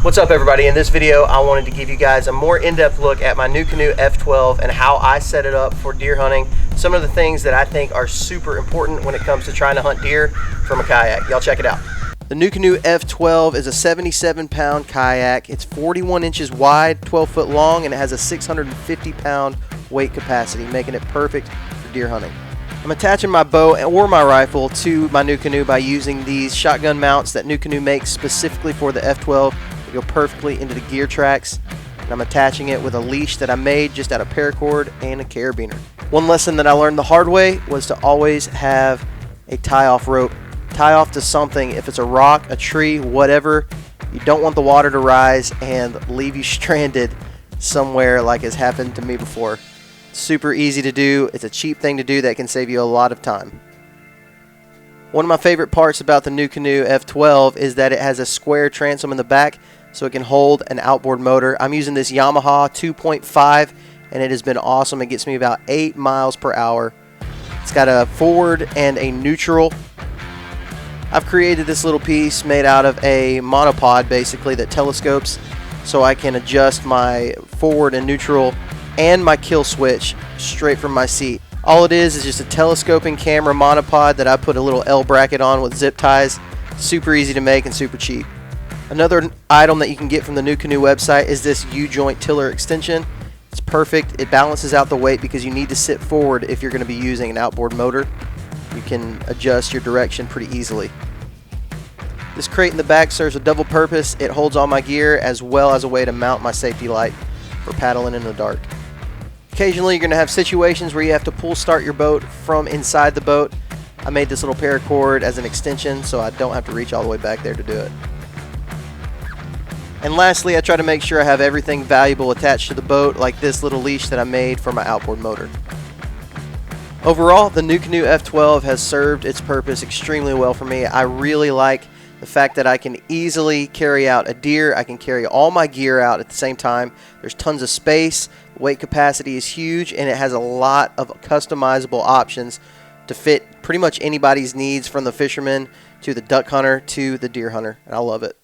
What's up, everybody? In this video I wanted to give you guys a more in-depth look at my Nucanoe F12 and how I set it up for deer hunting. Some of the things that I think are super important when it comes to trying to hunt deer from a kayak. Y'all check it out. The Nucanoe F12 is a 77-pound kayak. It's 41 inches wide, 12 foot long, and it has a 650-pound weight capacity, making it perfect for deer hunting. I'm attaching my bow or my rifle to my Nucanoe by using these shotgun mounts that Nucanoe makes specifically for the F12. They go perfectly into the gear tracks, and I'm attaching it with a leash that I made just out of paracord and a carabiner. One lesson that I learned the hard way was to always have a tie-off rope. Tie off to something. If it's a rock, a tree, whatever, you don't want the water to rise and leave you stranded somewhere like has happened to me before. It's super easy to do. It's a cheap thing to do that can save you a lot of time. One of my favorite parts about the Nucanoe F12 is that it has a square transom in the back so it can hold an outboard motor. I'm using this Yamaha 2.5 and it has been awesome. It gets me about 8 miles per hour. It's got a forward and a neutral. I've created this little piece made out of a monopod basically that telescopes so I can adjust my forward and neutral and my kill switch straight from my seat. All it is just a telescoping camera monopod that I put a little L bracket on with zip ties. Super easy to make and super cheap. Another item that you can get from the Nucanoe website is this U-joint tiller extension. It's perfect. It balances out the weight because you need to sit forward if you're going to be using an outboard motor. You can adjust your direction pretty easily. This crate in the back serves a double purpose. It holds all my gear as well as a way to mount my safety light for paddling in the dark. Occasionally you're going to have situations where you have to pull start your boat from inside the boat. I made this little paracord as an extension so I don't have to reach all the way back there to do it. And lastly, I try to make sure I have everything valuable attached to the boat, like this little leash that I made for my outboard motor. Overall, the Nucanoe F12 has served its purpose extremely well for me. I really like the fact that I can easily carry out a deer. I can carry all my gear out at the same time. There's tons of space. The weight capacity is huge, and it has a lot of customizable options to fit pretty much anybody's needs, from the fisherman to the duck hunter to the deer hunter, and I love it.